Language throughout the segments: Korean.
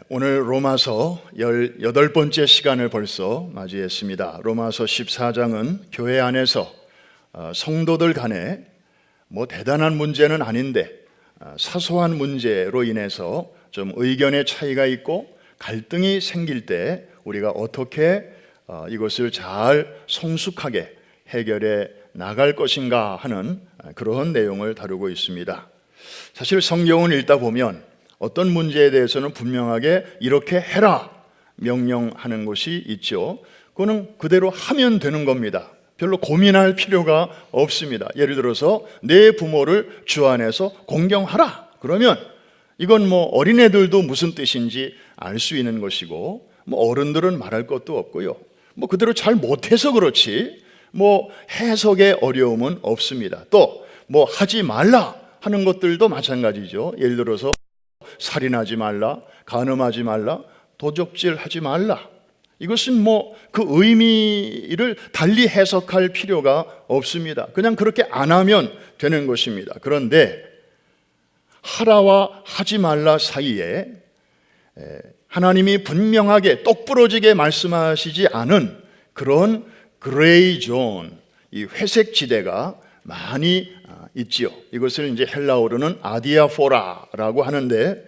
오늘 로마서 18번째 시간을 벌써 맞이했습니다. 로마서 14장은 교회 안에서 성도들 간에 대단한 문제는 아닌데 사소한 문제로 인해서 좀 의견의 차이가 있고 갈등이 생길 때 우리가 어떻게 이것을 잘 성숙하게 해결해 나갈 것인가 하는 그런 내용을 다루고 있습니다. 사실 성경을 읽다 보면 어떤 문제에 대해서는 분명하게 이렇게 해라 명령하는 것이 있죠. 그거는 그대로 하면 되는 겁니다. 별로 고민할 필요가 없습니다. 예를 들어서 내 부모를 주 안에서 공경하라 그러면 이건 어린애들도 무슨 뜻인지 알 수 있는 것이고 어른들은 말할 것도 없고요. 그대로 잘 못해서 그렇지 해석의 어려움은 없습니다. 또 하지 말라 하는 것들도 마찬가지죠. 예를 들어서 살인하지 말라, 간음하지 말라, 도적질하지 말라. 이것은 그 의미를 달리 해석할 필요가 없습니다. 그냥 그렇게 안 하면 되는 것입니다. 그런데 하라와 하지 말라 사이에 하나님이 분명하게 똑부러지게 말씀하시지 않은 그런 그레이 존, 이 회색 지대가 많이 있지요. 이것을 이제 헬라어로는 아디아포라라고 하는데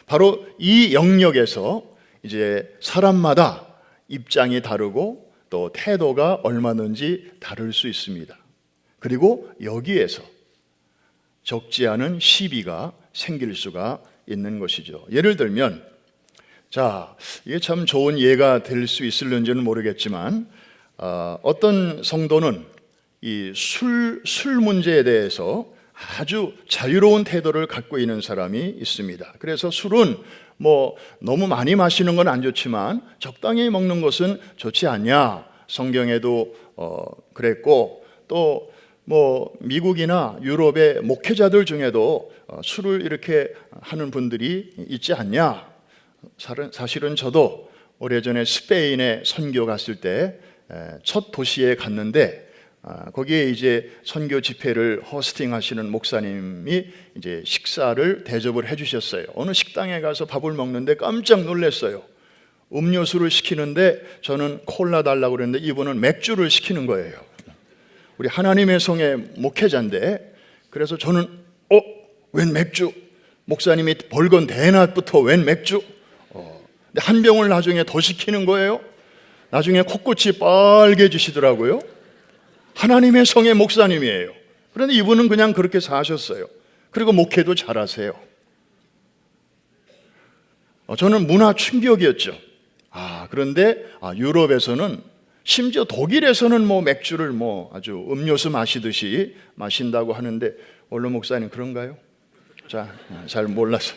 바로 이 영역에서 이제 사람마다 입장이 다르고 또 태도가 얼마든지 다를 수 있습니다. 그리고 여기에서 적지 않은 시비가 생길 수가 있는 것이죠. 예를 들면 이게 참 좋은 예가 될 수 있을는지는 모르겠지만 어떤 성도는 이 술 문제에 대해서 아주 자유로운 태도를 갖고 있는 사람이 있습니다. 그래서 술은 너무 많이 마시는 건 안 좋지만 적당히 먹는 것은 좋지 않냐. 성경에도 그랬고 또 미국이나 유럽의 목회자들 중에도 술을 이렇게 하는 분들이 있지 않냐. 사실은 저도 오래전에 스페인에 선교 갔을 때 첫 도시에 갔는데 거기에 이제 선교 집회를 호스팅 하시는 목사님이 이제 식사를 대접을 해주셨어요. 어느 식당에 가서 밥을 먹는데 깜짝 놀랐어요. 음료수를 시키는데 저는 콜라 달라고 그랬는데 이분은 맥주를 시키는 거예요. 우리 하나님의 성의 목회자인데 그래서 저는 웬 맥주? 목사님이 벌건 대낮부터 웬 맥주? 근데 한 병을 나중에 더 시키는 거예요. 나중에 코끝이 빨개지시더라고요. 하나님의 성의 목사님이에요. 그런데 이분은 그냥 그렇게 사셨어요. 그리고 목회도 잘하세요. 저는 문화 충격이었죠. 그런데 유럽에서는 심지어 독일에서는 맥주를 아주 음료수 마시듯이 마신다고 하는데 원로 목사님 그런가요? 잘 몰라서.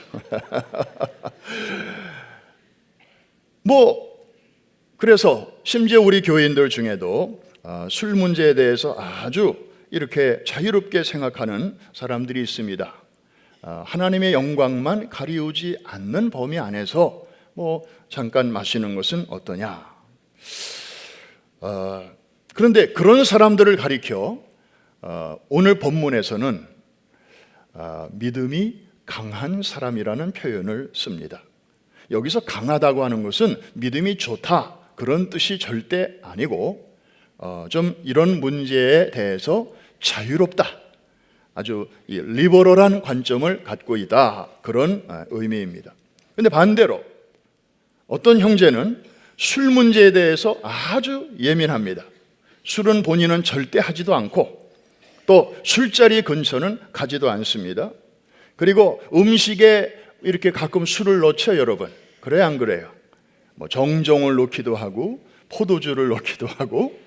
그래서 심지어 우리 교인들 중에도 술 문제에 대해서 아주 이렇게 자유롭게 생각하는 사람들이 있습니다. 하나님의 영광만 가리우지 않는 범위 안에서 잠깐 마시는 것은 어떠냐. 그런데 그런 사람들을 가리켜 오늘 본문에서는 믿음이 강한 사람이라는 표현을 씁니다. 여기서 강하다고 하는 것은 믿음이 좋다 그런 뜻이 절대 아니고 좀 이런 문제에 대해서 자유롭다, 아주 리버럴한 관점을 갖고 있다 그런 의미입니다. 그런데 반대로 어떤 형제는 술 문제에 대해서 아주 예민합니다. 술은 본인은 절대 하지도 않고 또 술자리 근처는 가지도 않습니다. 그리고 음식에 이렇게 가끔 술을 넣죠, 여러분. 그래요, 안 그래요? 정종을 넣기도 하고 포도주를 넣기도 하고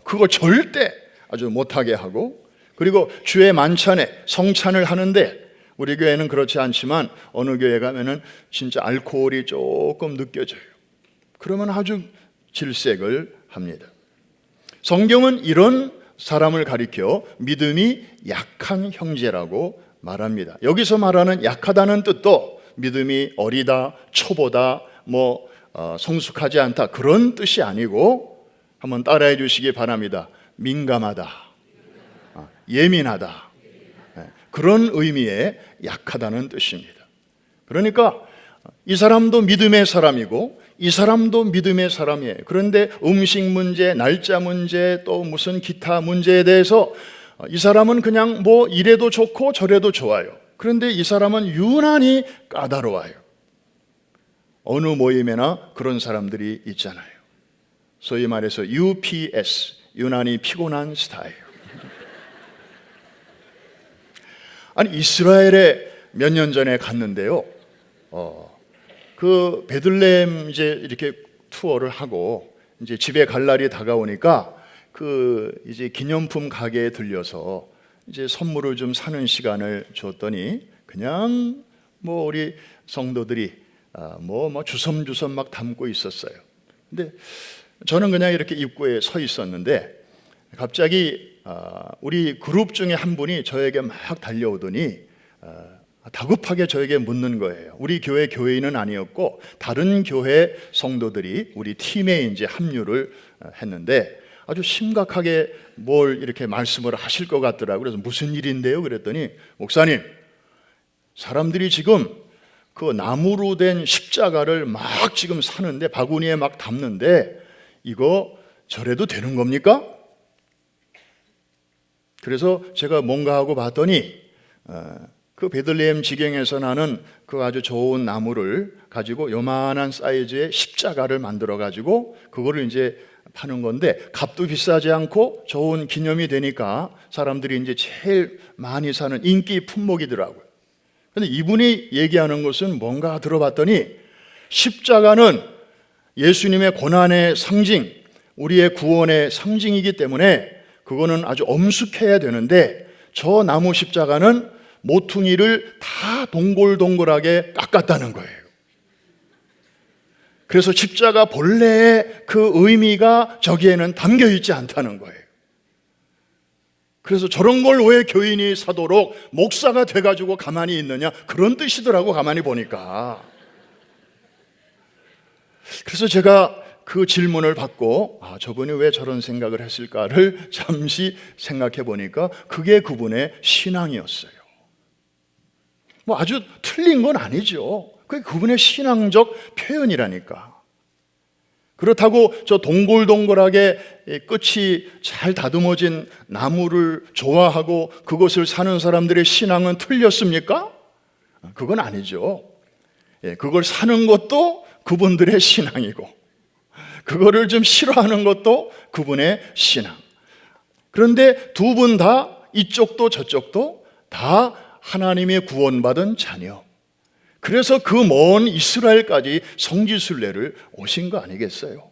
그거 절대 아주 못하게 하고 그리고 주의 만찬에 성찬을 하는데 우리 교회는 그렇지 않지만 어느 교회 가면은 진짜 알코올이 조금 느껴져요. 그러면 아주 질색을 합니다. 성경은 이런 사람을 가리켜 믿음이 약한 형제라고 말합니다. 여기서 말하는 약하다는 뜻도 믿음이 어리다, 초보다, 성숙하지 않다 그런 뜻이 아니고 한번 따라해 주시기 바랍니다. 민감하다, 예민하다 그런 의미의 약하다는 뜻입니다. 그러니까 이 사람도 믿음의 사람이고 이 사람도 믿음의 사람이에요. 그런데 음식 문제, 날짜 문제, 또 무슨 기타 문제에 대해서 이 사람은 그냥 뭐 이래도 좋고 저래도 좋아요. 그런데 이 사람은 유난히 까다로워요. 어느 모임에나 그런 사람들이 있잖아요. 소위 말해서 UPS, 유난히 피곤한 스타일. 아니, 이스라엘에 몇 년 전에 갔는데요. 그 베들레헴 이제 이렇게 투어를 하고 이제 집에 갈 날이 다가오니까 그 이제 기념품 가게에 들려서 이제 선물을 좀 사는 시간을 줬더니 그냥 뭐 우리 성도들이 뭐 주섬주섬 막 담고 있었어요. 근데 저는 그냥 이렇게 입구에 서 있었는데 갑자기 우리 그룹 중에 한 분이 저에게 막 달려오더니 다급하게 저에게 묻는 거예요. 우리 교회 교인은 아니었고 다른 교회 성도들이 우리 팀에 이제 합류를 했는데 아주 심각하게 뭘 이렇게 말씀을 하실 것 같더라고요. 그래서 무슨 일인데요? 그랬더니 목사님, 사람들이 지금 그 나무로 된 십자가를 막 지금 사는데 바구니에 막 담는데 이거 저래도 되는 겁니까? 그래서 제가 뭔가 하고 봤더니 그 베들레헴 지경에서 나는 그 아주 좋은 나무를 가지고 요만한 사이즈의 십자가를 만들어 가지고 그거를 이제 파는 건데 값도 비싸지 않고 좋은 기념이 되니까 사람들이 이제 제일 많이 사는 인기 품목이더라고요. 근데 이분이 얘기하는 것은 뭔가 들어봤더니 십자가는 예수님의 고난의 상징, 우리의 구원의 상징이기 때문에 그거는 아주 엄숙해야 되는데 저 나무 십자가는 모퉁이를 다 동글동글하게 깎았다는 거예요. 그래서 십자가 본래의 그 의미가 저기에는 담겨 있지 않다는 거예요. 그래서 저런 걸 왜 교인이 사도록 목사가 돼가지고 가만히 있느냐, 그런 뜻이더라고 가만히 보니까. 그래서 제가 그 질문을 받고 저분이 왜 저런 생각을 했을까를 잠시 생각해 보니까 그게 그분의 신앙이었어요. 뭐 아주 틀린 건 아니죠. 그게 그분의 신앙적 표현이라니까. 그렇다고 저 동글동글하게 끝이 잘 다듬어진 나무를 좋아하고 그것을 사는 사람들의 신앙은 틀렸습니까? 그건 아니죠. 그걸 사는 것도 그분들의 신앙이고 그거를 좀 싫어하는 것도 그분의 신앙. 그런데 두 분 다 이쪽도 저쪽도 다 하나님의 구원받은 자녀. 그래서 그 먼 이스라엘까지 성지순례를 오신 거 아니겠어요?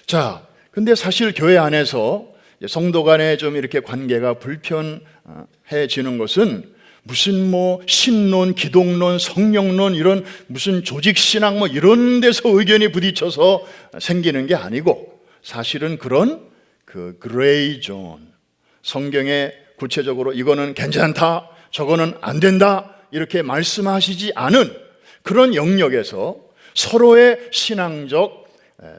자, 근데 사실 교회 안에서 성도 간에 좀 이렇게 관계가 불편해지는 것은 무슨 뭐 신론, 기독론, 성령론 이런 무슨 조직신앙 뭐 이런 데서 의견이 부딪혀서 생기는 게 아니고 사실은 그런 그 그레이 존, 성경에 구체적으로 이거는 괜찮다, 저거는 안 된다 이렇게 말씀하시지 않은 그런 영역에서 서로의 신앙적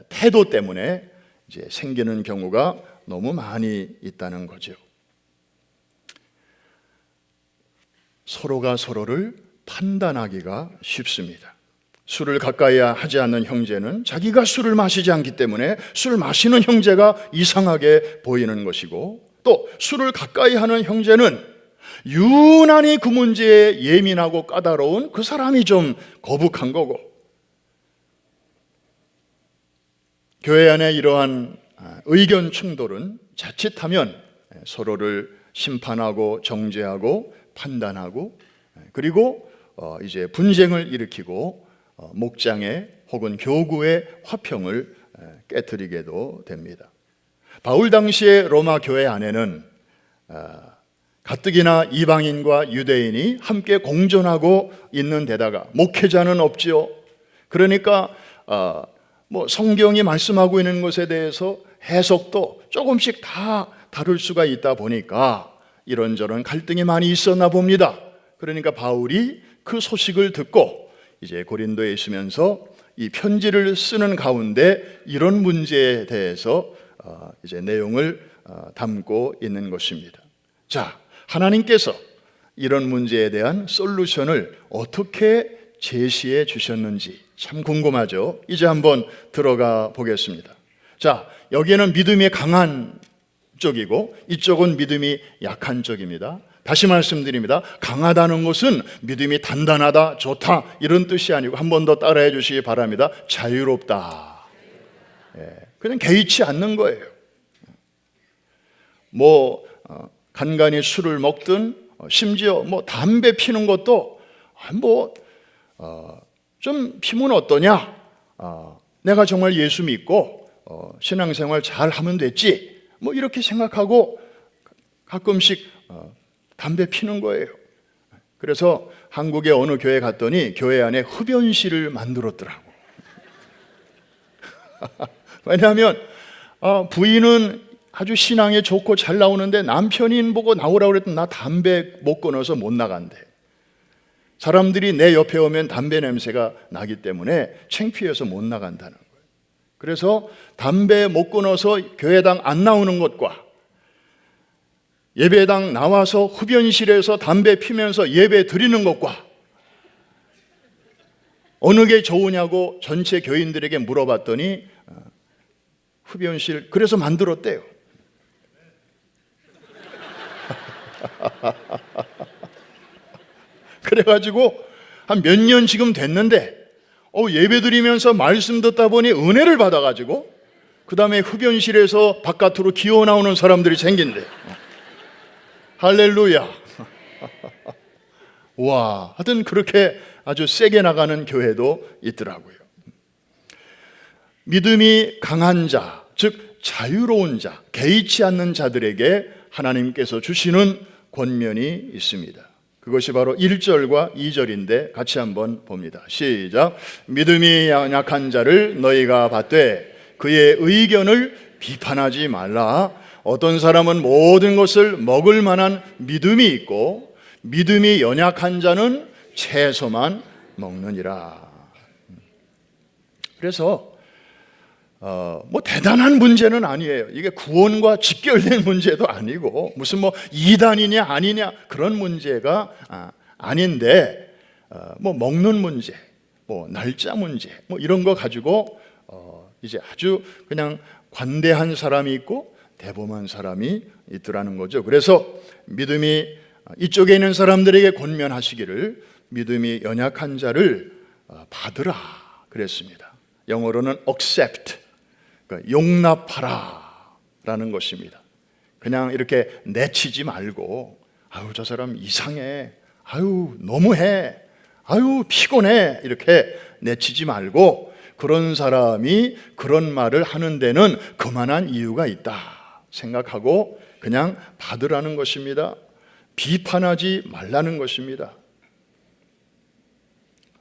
태도 때문에 이제 생기는 경우가 너무 많이 있다는 거죠. 서로가 서로를 판단하기가 쉽습니다. 술을 가까이 하지 않는 형제는 자기가 술을 마시지 않기 때문에 술 마시는 형제가 이상하게 보이는 것이고, 또 술을 가까이 하는 형제는 유난히 그 문제에 예민하고 까다로운 그 사람이 좀 거북한 거고, 교회 안에 이러한 의견 충돌은 자칫하면 서로를 심판하고 정죄하고 판단하고 그리고 이제 분쟁을 일으키고 목장의 혹은 교구의 화평을 깨트리게도 됩니다. 바울 당시의 로마 교회 안에는 가뜩이나 이방인과 유대인이 함께 공존하고 있는 데다가 목회자는 없지요. 그러니까 뭐 성경이 말씀하고 있는 것에 대해서 해석도 조금씩 다 다를 수가 있다 보니까 이런저런 갈등이 많이 있었나 봅니다. 그러니까 바울이 그 소식을 듣고 이제 고린도에 있으면서 이 편지를 쓰는 가운데 이런 문제에 대해서 이제 내용을 담고 있는 것입니다. 자, 하나님께서 이런 문제에 대한 솔루션을 어떻게 제시해 주셨는지 참 궁금하죠. 이제 한번 들어가 보겠습니다. 자, 여기에는 믿음이 강한 쪽이고 이쪽은 믿음이 약한 쪽입니다. 다시 말씀드립니다. 강하다는 것은 믿음이 단단하다, 좋다 이런 뜻이 아니고 한 번 더 따라해 주시기 바랍니다. 자유롭다. 그냥 개의치 않는 거예요. 간간히 술을 먹든 심지어 담배 피는 것도 좀 피면 어떠냐? 내가 정말 예수 믿고 신앙생활 잘 하면 됐지. 이렇게 생각하고 가끔씩 담배 피는 거예요. 그래서 한국의 어느 교회 갔더니 교회 안에 흡연실을 만들었더라고. 왜냐하면 부인은 아주 신앙에 좋고 잘 나오는데 남편인 보고 나오라고 그랬더니 나 담배 못 끊어서 못 나간대. 사람들이 내 옆에 오면 담배 냄새가 나기 때문에 창피해서 못 나간다는 거예요. 그래서 담배 못 끊어서 교회당 안 나오는 것과 예배당 나와서 흡연실에서 담배 피면서 예배 드리는 것과 어느 게 좋으냐고 전체 교인들에게 물어봤더니 흡연실 그래서 만들었대요. 그래가지고 한 몇 년 지금 됐는데 예배 드리면서 말씀 듣다 보니 은혜를 받아가지고 그 다음에 흡연실에서 바깥으로 기어 나오는 사람들이 생긴대. 할렐루야. 와, 하여튼 그렇게 아주 세게 나가는 교회도 있더라고요. 믿음이 강한 자, 즉 자유로운 자, 개의치 않는 자들에게 하나님께서 주시는 권면이 있습니다. 그것이 바로 1절과 2절인데 같이 한번 봅니다. 시작. 믿음이 약한 자를 너희가 받되 그의 의견을 비판하지 말라. 어떤 사람은 모든 것을 먹을 만한 믿음이 있고 믿음이 연약한 자는 채소만 먹느니라. 그래서 대단한 문제는 아니에요. 이게 구원과 직결된 문제도 아니고 무슨 이단이냐 아니냐 그런 문제가 아닌데 먹는 문제, 날짜 문제 이런 거 가지고 이제 아주 그냥 관대한 사람이 있고 대범한 사람이 있더라는 거죠. 그래서 믿음이 이쪽에 있는 사람들에게 권면하시기를 믿음이 연약한 자를 받으라 그랬습니다. 영어로는 accept, 그러니까 용납하라 라는 것입니다. 그냥 이렇게 내치지 말고 아유 저 사람 이상해, 아유 너무해, 아유 피곤해 이렇게 내치지 말고 그런 사람이 그런 말을 하는 데는 그만한 이유가 있다 생각하고 그냥 받으라는 것입니다. 비판하지 말라는 것입니다.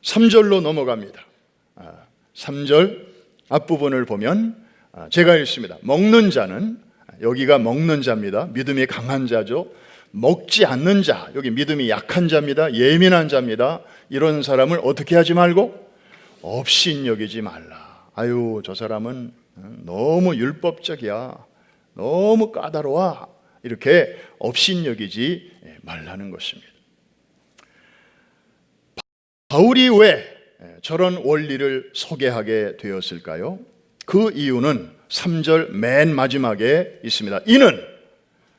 3절로 넘어갑니다. 3절 앞부분을 보면 제가 읽습니다. 먹는 자는, 여기가 먹는 자입니다. 믿음이 강한 자죠. 먹지 않는 자, 여기 믿음이 약한 자입니다. 예민한 자입니다. 이런 사람을 어떻게 하지 말고 업신여기지 말라. 아유 저 사람은 너무 율법적이야, 너무 까다로워, 이렇게 업신여기지 말라는 것입니다. 바울이 왜 저런 원리를 소개하게 되었을까요? 그 이유는 3절 맨 마지막에 있습니다. 이는,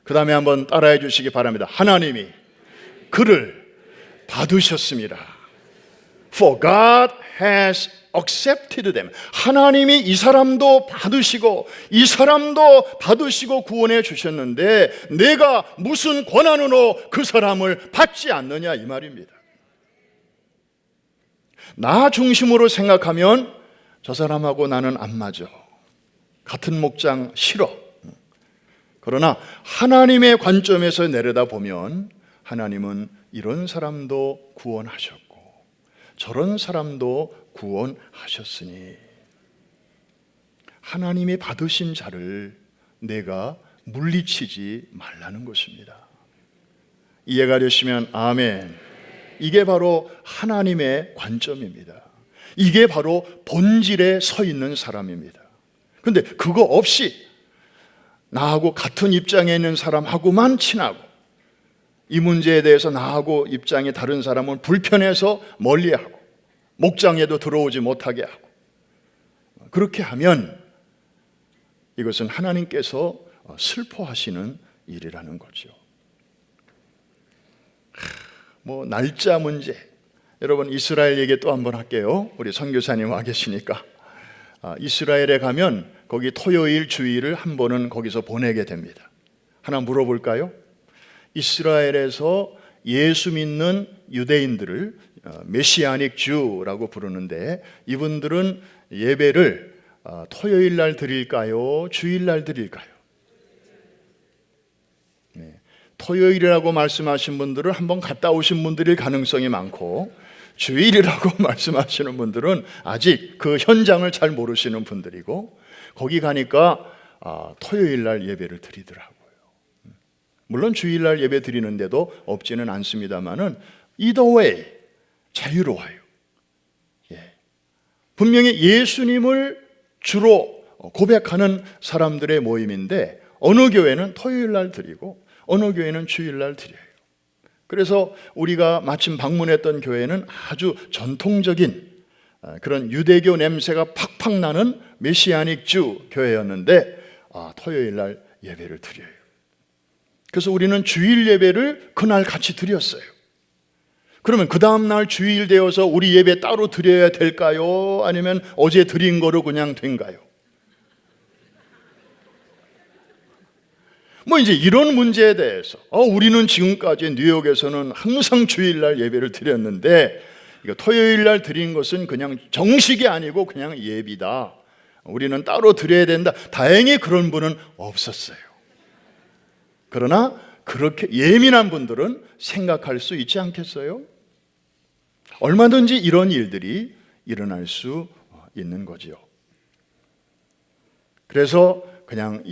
그 다음에 한번 따라해 주시기 바랍니다. 하나님이 그를 받으셨습니다. For God has accepted them. 하나님이 이 사람도 받으시고 이 사람도 받으시고 구원해 주셨는데 내가 무슨 권한으로 그 사람을 받지 않느냐 이 말입니다. 나 중심으로 생각하면 저 사람하고 나는 안 맞아, 같은 목장 싫어. 그러나 하나님의 관점에서 내려다보면 하나님은 이런 사람도 구원하셨고 저런 사람도 구원하셨으니 하나님이 받으신 자를 내가 물리치지 말라는 것입니다. 이해가 되시면 아멘. 이게 바로 하나님의 관점입니다. 이게 바로 본질에 서 있는 사람입니다. 그런데 그거 없이 나하고 같은 입장에 있는 사람하고만 친하고 이 문제에 대해서 나하고 입장이 다른 사람은 불편해서 멀리하고 목장에도 들어오지 못하게 하고, 그렇게 하면 이것은 하나님께서 슬퍼하시는 일이라는 거죠. 뭐 날짜 문제, 여러분 이스라엘 얘기 또 한번 할게요. 우리 선교사님 와 계시니까. 이스라엘에 가면 거기 토요일 주일을 한 번은 거기서 보내게 됩니다. 하나 물어볼까요? 이스라엘에서 예수 믿는 유대인들을 메시아닉 주라고 부르는데, 이분들은 예배를 토요일 날 드릴까요? 주일 날 드릴까요? 네. 토요일이라고 말씀하신 분들은 한번 갔다 오신 분들일 가능성이 많고, 주일이라고 말씀하시는 분들은 아직 그 현장을 잘 모르시는 분들이고, 거기 가니까 토요일 날 예배를 드리더라고요. 물론 주일 날 예배 드리는데도 없지는 않습니다만은 either way 자유로워요. 분명히 예수님을 주로 고백하는 사람들의 모임인데, 어느 교회는 토요일 날 드리고 어느 교회는 주일 날 드려요. 그래서 우리가 마침 방문했던 교회는 아주 전통적인 그런 유대교 냄새가 팍팍 나는 메시아닉 주 교회였는데, 토요일 날 예배를 드려요. 그래서 우리는 주일 예배를 그날 같이 드렸어요. 그러면 그 다음날 주일 되어서 우리 예배 따로 드려야 될까요? 아니면 어제 드린 거로 그냥 된가요? 뭐 이제 이런 문제에 대해서 우리는 지금까지 뉴욕에서는 항상 주일날 예배를 드렸는데, 이거 토요일날 드린 것은 그냥 정식이 아니고 그냥 예비다, 우리는 따로 드려야 된다. 다행히 그런 분은 없었어요. 그러나 그렇게 예민한 분들은 생각할 수 있지 않겠어요? 얼마든지 이런 일들이 일어날 수 있는 거지요. 그래서 그냥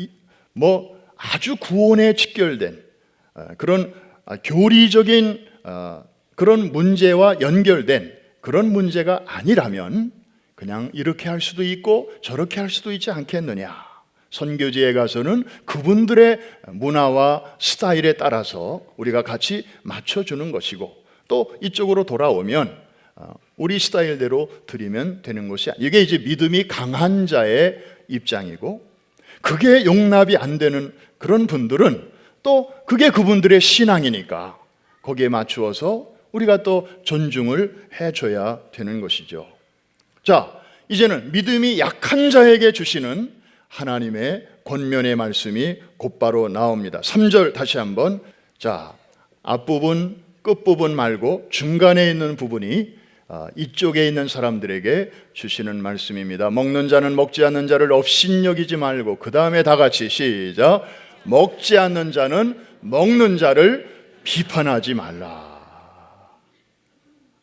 아주 구원에 직결된 그런 교리적인 그런 문제와 연결된 그런 문제가 아니라면 그냥 이렇게 할 수도 있고 저렇게 할 수도 있지 않겠느냐. 선교지에 가서는 그분들의 문화와 스타일에 따라서 우리가 같이 맞춰주는 것이고, 또 이쪽으로 돌아오면 우리 스타일대로 드리면 되는 것이, 이게 이제 믿음이 강한 자의 입장이고, 그게 용납이 안 되는 그런 분들은 또 그게 그분들의 신앙이니까 거기에 맞추어서 우리가 또 존중을 해줘야 되는 것이죠. 자, 이제는 믿음이 약한 자에게 주시는 하나님의 권면의 말씀이 곧바로 나옵니다. 3절 다시 한번. 자, 앞부분 끝부분 말고 중간에 있는 부분이 이쪽에 있는 사람들에게 주시는 말씀입니다. 먹는 자는 먹지 않는 자를 업신여기지 말고, 그 다음에 다 같이 시작. 먹지 않는 자는 먹는 자를 비판하지 말라.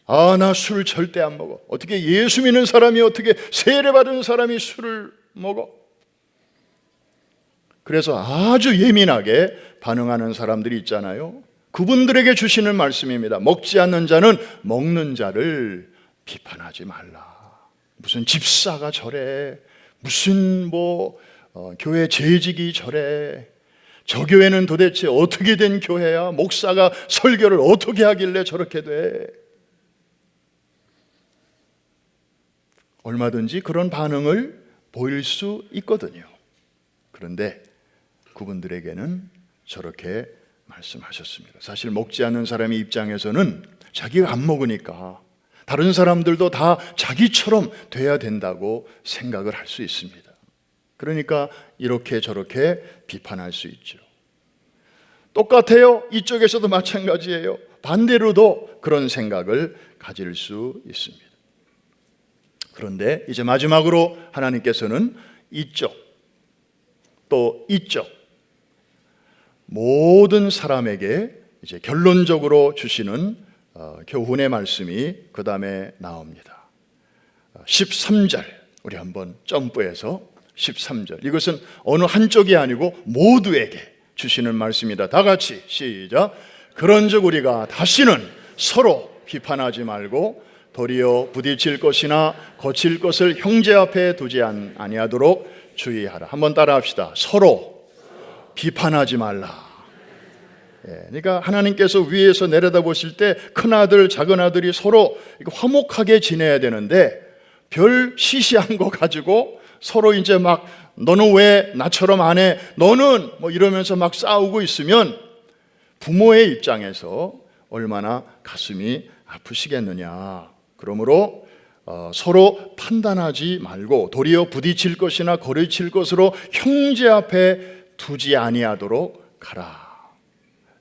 나 술 절대 안 먹어. 어떻게 예수 믿는 사람이, 어떻게 세례받은 사람이 술을 먹어? 그래서 아주 예민하게 반응하는 사람들이 있잖아요. 그분들에게 주시는 말씀입니다. 먹지 않는 자는 먹는 자를 비판하지 말라. 무슨 집사가 저래, 무슨 교회 재직이 저래, 저 교회는 도대체 어떻게 된 교회야? 목사가 설교를 어떻게 하길래 저렇게 돼? 얼마든지 그런 반응을 보일 수 있거든요. 그런데 그분들에게는 저렇게 말씀하셨습니다. 사실 먹지 않는 사람의 입장에서는 자기가 안 먹으니까 다른 사람들도 다 자기처럼 돼야 된다고 생각을 할 수 있습니다. 그러니까 이렇게 저렇게 비판할 수 있죠. 똑같아요. 이쪽에서도 마찬가지예요. 반대로도 그런 생각을 가질 수 있습니다. 그런데 이제 마지막으로 하나님께서는 이쪽 또 이쪽 모든 사람에게 이제 결론적으로 주시는 교훈의 말씀이 그 다음에 나옵니다. 13절 우리 한번 점프해서 13절, 이것은 어느 한쪽이 아니고 모두에게 주시는 말씀이다. 다 같이 시작. 그런즉 우리가 다시는 서로 비판하지 말고 도리어 부딪힐 것이나 거칠 것을 형제 앞에 두지 아니하도록 주의하라. 한번 따라합시다. 서로 비판하지 말라. 그러니까 하나님께서 위에서 내려다 보실 때 큰아들, 작은아들이 서로 화목하게 지내야 되는데 별 시시한 거 가지고 서로 이제 막 너는 왜 나처럼 안 해? 너는 뭐 이러면서 막 싸우고 있으면 부모의 입장에서 얼마나 가슴이 아프시겠느냐. 그러므로 서로 판단하지 말고 도리어 부딪힐 것이나 거리칠 것으로 형제 앞에 두지 아니하도록 가라.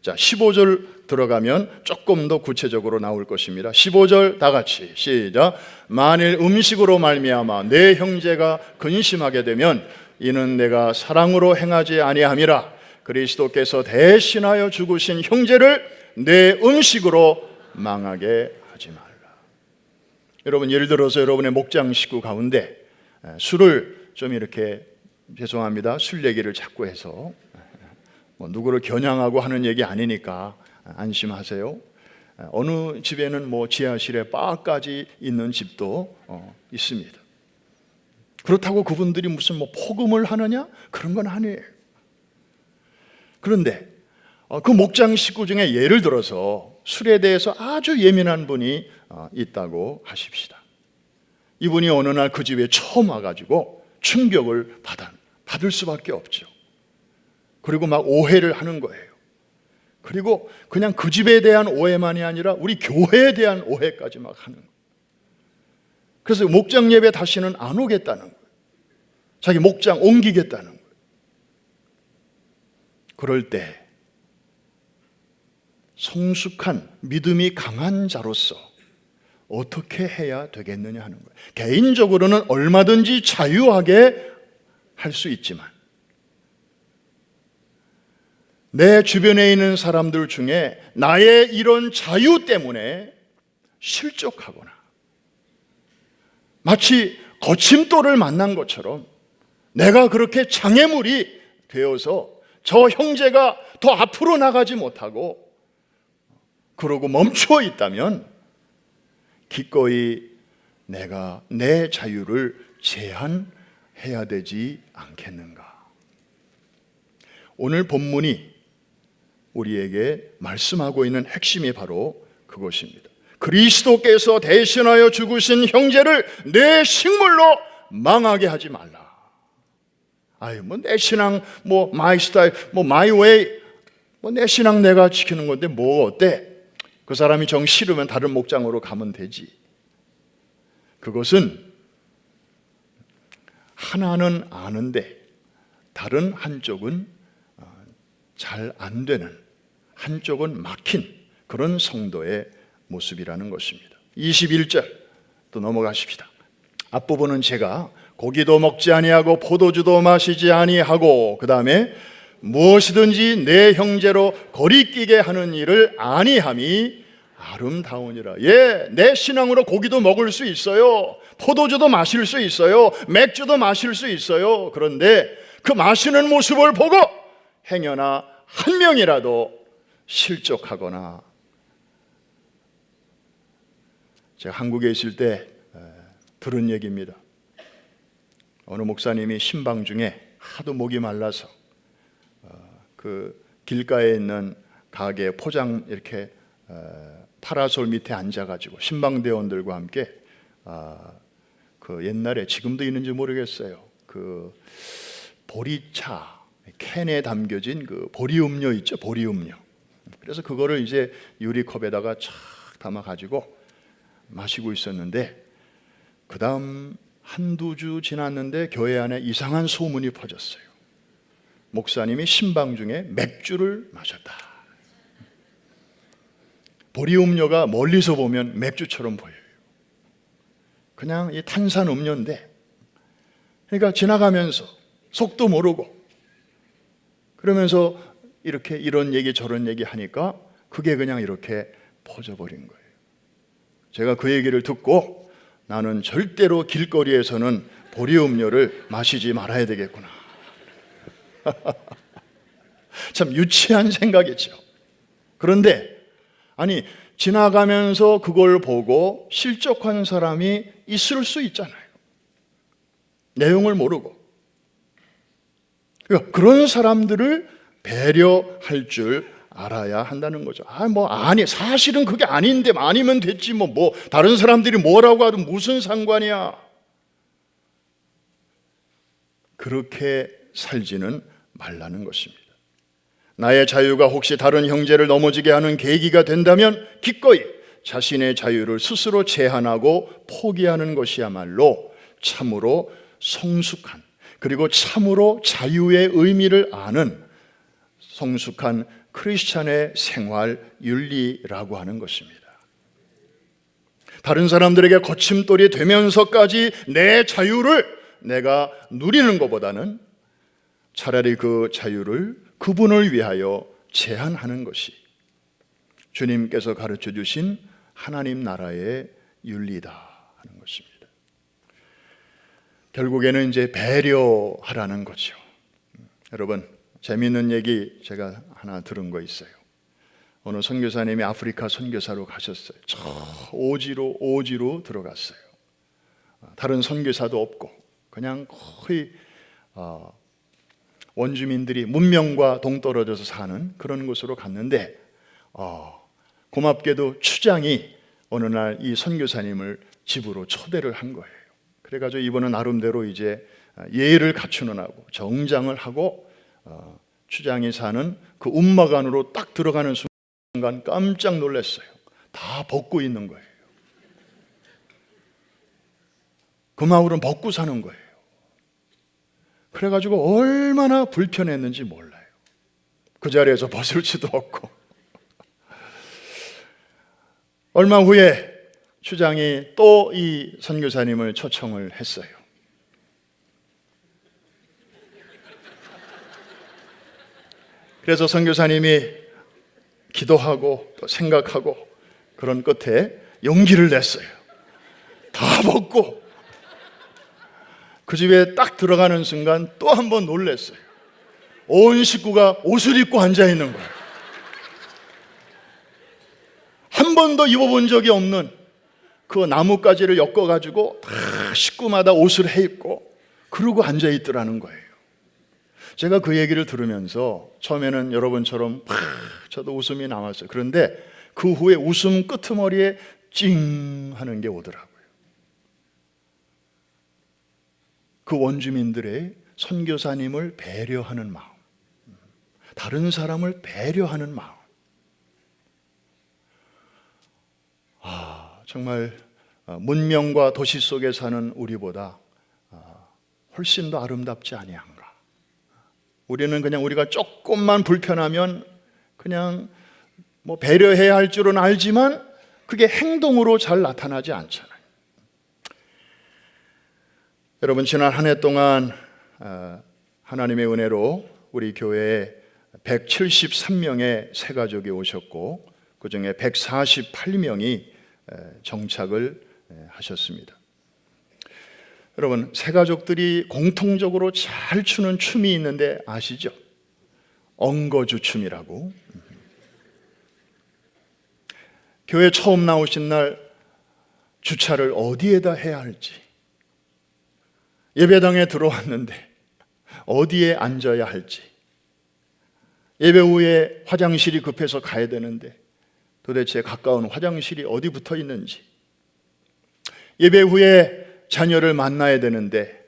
자, 15절 들어가면 조금 더 구체적으로 나올 것입니다. 15절 다 같이 시작. 만일 음식으로 말미암아 내 형제가 근심하게 되면 이는 내가 사랑으로 행하지 아니함이라. 그리스도께서 대신하여 죽으신 형제를 내 음식으로 망하게 하지 말라. 여러분, 예를 들어서 여러분의 목장 식구 가운데 술을 좀 이렇게, 죄송합니다, 술 얘기를 자꾸 해서 뭐 누구를 겨냥하고 하는 얘기 아니니까 안심하세요. 어느 집에는 뭐 지하실에 바까지 있는 집도 있습니다. 그렇다고 그분들이 무슨 뭐 폭음을 하느냐? 그런 건 아니에요. 그런데 그 목장 식구 중에 예를 들어서 술에 대해서 아주 예민한 분이 있다고 하십시다. 이분이 어느 날 그 집에 처음 와가지고 충격을 받을 수밖에 없죠. 그리고 막 오해를 하는 거예요. 그리고 그냥 그 집에 대한 오해만이 아니라 우리 교회에 대한 오해까지 막 하는 거예요. 그래서 목장 예배 다시는 안 오겠다는 거예요. 자기 목장 옮기겠다는 거예요. 그럴 때 성숙한 믿음이 강한 자로서 어떻게 해야 되겠느냐 하는 거예요. 개인적으로는 얼마든지 자유하게 할 수 있지만 내 주변에 있는 사람들 중에 나의 이런 자유 때문에 실족하거나 마치 거침돌을 만난 것처럼 내가 그렇게 장애물이 되어서 저 형제가 더 앞으로 나가지 못하고 그러고 멈추어 있다면 기꺼이 내가 내 자유를 제한해야 되지 않겠는가. 오늘 본문이 우리에게 말씀하고 있는 핵심이 바로 그것입니다. 그리스도께서 대신하여 죽으신 형제를 내 식물로 망하게 하지 말라. 아유, 뭐 내 신앙, 뭐 마이 스타일, 뭐 마이 웨이, 뭐 내 신앙 내가 지키는 건데 뭐 어때? 그 사람이 정 싫으면 다른 목장으로 가면 되지. 그것은 하나는 아는데 다른 한쪽은 잘 안 되는, 한쪽은 막힌 그런 성도의 모습이라는 것입니다. 21절 또 넘어가십시다. 앞부분은 제가 고기도 먹지 아니하고 포도주도 마시지 아니하고 그 다음에 무엇이든지 내 형제로 거리끼게 하는 일을 아니함이 아름다우니라. 예, 내 신앙으로 고기도 먹을 수 있어요. 포도주도 마실 수 있어요. 맥주도 마실 수 있어요. 그런데 그 마시는 모습을 보고 행여나 한 명이라도 실족하거나, 제가 한국에 있을 때 들은 얘기입니다. 어느 목사님이 신방 중에 하도 목이 말라서 그 길가에 있는 가게 포장 이렇게 파라솔 밑에 앉아가지고 신방대원들과 함께 그 옛날에, 지금도 있는지 모르겠어요, 그 보리차 캔에 담겨진 그 보리 음료 있죠, 보리 음료. 그래서 그거를 이제 유리컵에다가 쫙 담아가지고 마시고 있었는데 그 다음 한두 주 지났는데 교회 안에 이상한 소문이 퍼졌어요. 목사님이 신방 중에 맥주를 마셨다. 보리 음료가 멀리서 보면 맥주처럼 보여요. 그냥 이 탄산 음료인데, 그러니까 지나가면서 속도 모르고 그러면서 이렇게 이런 얘기 저런 얘기 하니까 그게 그냥 이렇게 퍼져버린 거예요. 제가 그 얘기를 듣고 나는 절대로 길거리에서는 보리 음료를 마시지 말아야 되겠구나. 참 유치한 생각이죠. 그런데 아니, 지나가면서 그걸 보고 실족한 사람이 있을 수 있잖아요. 내용을 모르고. 그러니까 그런 사람들을 배려할 줄 알아야 한다는 거죠. 아니, 사실은 그게 아닌데, 아니면 됐지, 다른 사람들이 뭐라고 하든 무슨 상관이야. 그렇게 살지는 말라는 것입니다. 나의 자유가 혹시 다른 형제를 넘어지게 하는 계기가 된다면 기꺼이 자신의 자유를 스스로 제한하고 포기하는 것이야말로 참으로 성숙한, 그리고 참으로 자유의 의미를 아는 성숙한 크리스찬의 생활 윤리라고 하는 것입니다. 다른 사람들에게 거침돌이 되면서까지 내 자유를 내가 누리는 것보다는 차라리 그 자유를 그분을 위하여 제한하는 것이 주님께서 가르쳐 주신 하나님 나라의 윤리다 하는 것입니다. 결국에는 이제 배려하라는 거죠. 여러분, 재미있는 얘기 제가 하나 들은 거 있어요. 어느 선교사님이 아프리카 선교사로 가셨어요. 저 오지로 들어갔어요. 다른 선교사도 없고 그냥 거의 원주민들이 문명과 동떨어져서 사는 그런 곳으로 갔는데 고맙게도 추장이 어느 날 이 선교사님을 집으로 초대를 한 거예요. 그래가지고 이번은 나름대로 이제 예의를 갖추는 하고 정장을 하고 추장이 사는 그 움막 안으로 딱 들어가는 순간 깜짝 놀랐어요. 다 벗고 있는 거예요. 그 마을은 벗고 사는 거예요. 그래가지고 얼마나 불편했는지 몰라요. 그 자리에서 벗을 수도 없고. 얼마 후에 추장이 또 이 선교사님을 초청을 했어요. 그래서 선교사님이 기도하고 또 생각하고 그런 끝에 용기를 냈어요. 다 벗고 그 집에 딱 들어가는 순간 또 한 번 놀랐어요. 온 식구가 옷을 입고 앉아 있는 거예요. 한 번도 입어본 적이 없는 그 나뭇가지를 엮어가지고 다 식구마다 옷을 해입고 그러고 앉아 있더라는 거예요. 제가 그 얘기를 들으면서 처음에는 여러분처럼 저도 웃음이 나왔어요. 그런데 그 후에 웃음 끄트머리에 찡 하는 게 오더라고요. 그 원주민들의 선교사님을 배려하는 마음, 다른 사람을 배려하는 마음. 정말 문명과 도시 속에 사는 우리보다 훨씬 더 아름답지 아니한가. 우리는 그냥 우리가 조금만 불편하면 그냥 배려해야 할 줄은 알지만 그게 행동으로 잘 나타나지 않잖아요. 여러분, 지난 한 해 동안 하나님의 은혜로 우리 교회에 173명의 새가족이 오셨고 그 중에 148명이 정착을 하셨습니다. 여러분, 새가족들이 공통적으로 잘 추는 춤이 있는데 아시죠? 엉거주 춤이라고. 교회 처음 나오신 날 주차를 어디에다 해야 할지, 예배당에 들어왔는데 어디에 앉아야 할지, 예배 후에 화장실이 급해서 가야 되는데 도대체 가까운 화장실이 어디 붙어 있는지, 예배 후에 자녀를 만나야 되는데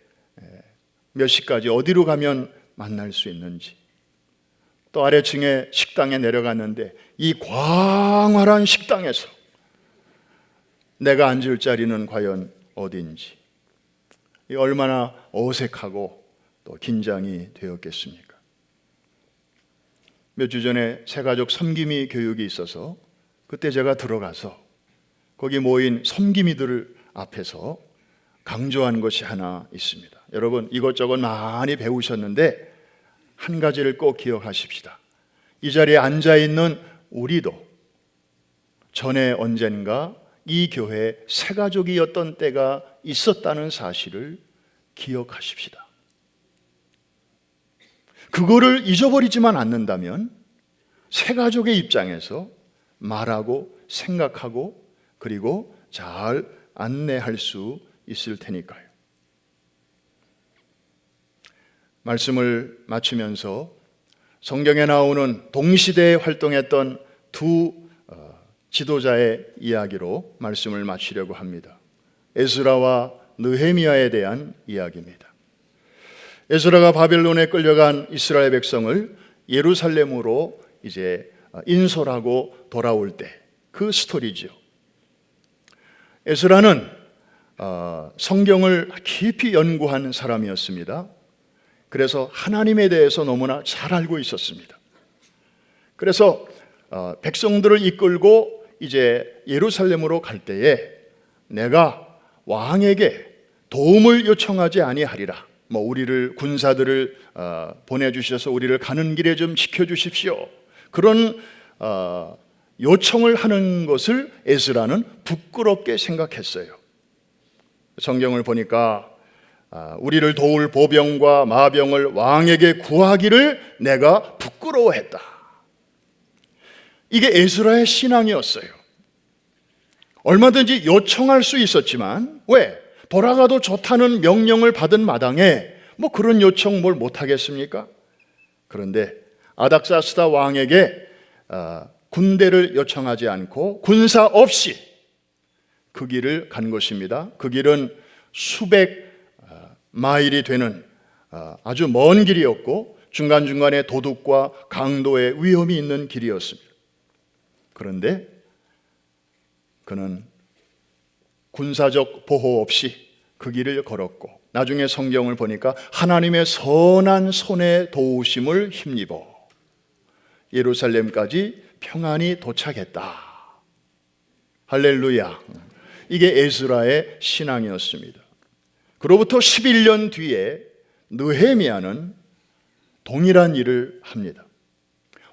몇 시까지 어디로 가면 만날 수 있는지, 또 아래층에 식당에 내려갔는데 이 광활한 식당에서 내가 앉을 자리는 과연 어디인지, 얼마나 어색하고 또 긴장이 되었겠습니까? 몇 주 전에 새가족 섬김이 교육이 있어서 그때 제가 들어가서 거기 모인 섬김이들 앞에서 강조한 것이 하나 있습니다. 여러분, 이것저것 많이 배우셨는데 한 가지를 꼭 기억하십시다. 이 자리에 앉아있는 우리도 전에 언젠가 이 교회에 새가족이었던 때가 있었다는 사실을 기억하십시다. 그거를 잊어버리지만 않는다면 새가족의 입장에서 말하고 생각하고 그리고 잘 안내할 수 있을 테니까요. 말씀을 마치면서 성경에 나오는 동시대에 활동했던 두 지도자의 이야기로 말씀을 마치려고 합니다. 에스라와 느헤미야에 대한 이야기입니다. 에스라가 바벨론에 끌려간 이스라엘 백성을 예루살렘으로 이제 인솔하고 돌아올 때 그 스토리죠. 에스라는 성경을 깊이 연구한 사람이었습니다. 그래서 하나님에 대해서 너무나 잘 알고 있었습니다. 그래서 백성들을 이끌고 이제 예루살렘으로 갈 때에 내가 왕에게 도움을 요청하지 아니하리라. 우리를 군사들을 보내주셔서 우리를 가는 길에 좀 지켜주십시오. 그런 요청을 하는 것을 에스라는 부끄럽게 생각했어요. 성경을 보니까 우리를 도울 보병과 마병을 왕에게 구하기를 내가 부끄러워했다. 이게 에스라의 신앙이었어요. 얼마든지 요청할 수 있었지만 왜? 돌아가도 좋다는 명령을 받은 마당에 그런 요청 뭘 못하겠습니까? 그런데 아닥사스다 왕에게 군대를 요청하지 않고 군사 없이 그 길을 간 것입니다. 그 길은 수백 마일이 되는 아주 먼 길이었고 중간중간에 도둑과 강도의 위험이 있는 길이었습니다. 그런데 그는 군사적 보호 없이 그 길을 걸었고 나중에 성경을 보니까 하나님의 선한 손의 도우심을 힘입어 예루살렘까지 평안히 도착했다. 할렐루야. 이게 에스라의 신앙이었습니다. 그로부터 11년 뒤에 느헤미야는 동일한 일을 합니다.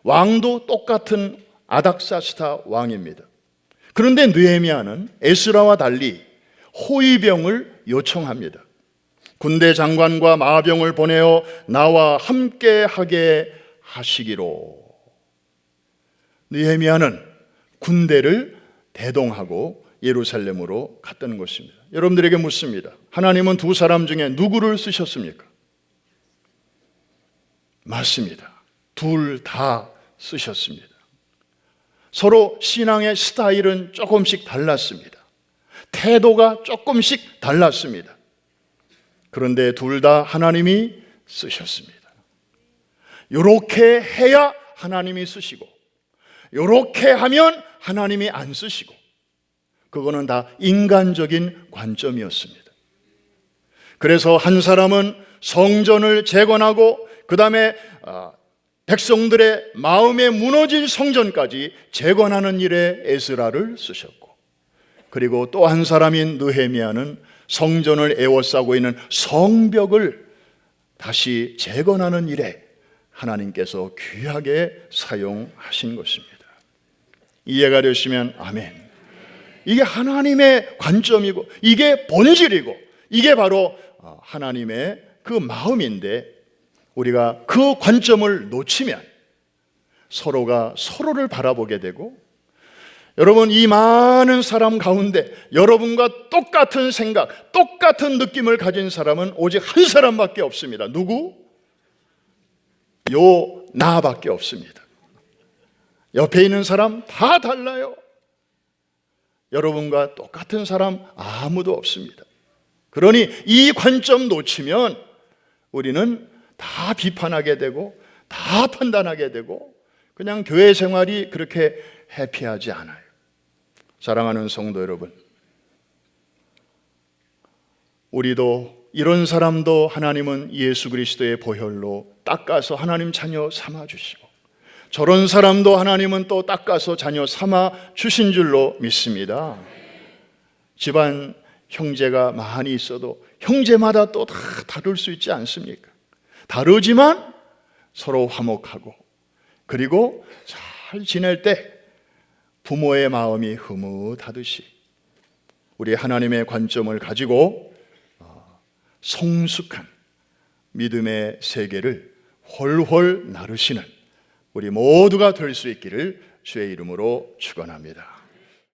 왕도 똑같은 아닥사스다 왕입니다. 그런데 느헤미야는 에스라와 달리 호위병을 요청합니다. 군대 장관과 마병을 보내어 나와 함께 하게 하시기로. 느헤미야는 군대를 대동하고 예루살렘으로 갔다는 것입니다. 여러분들에게 묻습니다. 하나님은 두 사람 중에 누구를 쓰셨습니까? 맞습니다. 둘 다 쓰셨습니다. 서로 신앙의 스타일은 조금씩 달랐습니다. 태도가 조금씩 달랐습니다. 그런데 둘 다 하나님이 쓰셨습니다. 이렇게 해야 하나님이 쓰시고 이렇게 하면 하나님이 안 쓰시고 그거는 다 인간적인 관점이었습니다. 그래서 한 사람은 성전을 재건하고 그 다음에 백성들의 마음에 무너진 성전까지 재건하는 일에 에스라를 쓰셨고 그리고 또 한 사람인 느헤미야는 성전을 에워싸고 있는 성벽을 다시 재건하는 일에 하나님께서 귀하게 사용하신 것입니다. 이해가 되시면 아멘. 이게 하나님의 관점이고 이게 본질이고 이게 바로 하나님의 그 마음인데 우리가 그 관점을 놓치면 서로가 서로를 바라보게 되고 여러분 이 많은 사람 가운데 여러분과 똑같은 생각, 똑같은 느낌을 가진 사람은 오직 한 사람밖에 없습니다. 누구? 나밖에 없습니다. 옆에 있는 사람 다 달라요. 여러분과 똑같은 사람 아무도 없습니다. 그러니 이 관점 놓치면 우리는 다 비판하게 되고 다 판단하게 되고 그냥 교회 생활이 그렇게 해피하지 않아요. 사랑하는 성도 여러분, 우리도 이런 사람도 하나님은 예수 그리스도의 보혈로 닦아서 하나님 자녀 삼아주시고 저런 사람도 하나님은 또 닦아서 자녀 삼아 주신 줄로 믿습니다. 집안 형제가 많이 있어도 형제마다 또 다 다를 수 있지 않습니까? 다르지만 서로 화목하고 그리고 잘 지낼 때 부모의 마음이 흐뭇하듯이 우리 하나님의 관점을 가지고 성숙한 믿음의 세계를 훨훨 나르시는 우리 모두가 될 수 있기를 주의 이름으로 축원합니다.